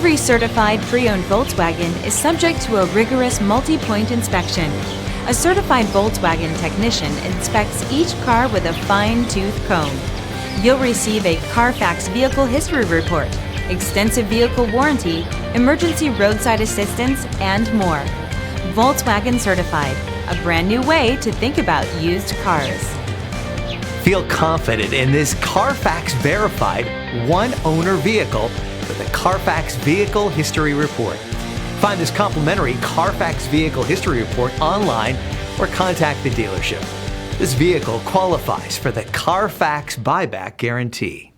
Every certified pre-owned Volkswagen is subject to a rigorous multi-point inspection. A certified Volkswagen technician inspects each car with a fine-tooth comb. You'll receive a CARFAX vehicle history report, extensive vehicle warranty, emergency roadside assistance, and more. Volkswagen certified, a brand new way to think about used cars. Feel confident in this CARFAX verified one-owner vehicle with a CARFAX Vehicle History Report. Find this complimentary CARFAX Vehicle History Report online or contact the dealership. This vehicle qualifies for the CARFAX buyback guarantee.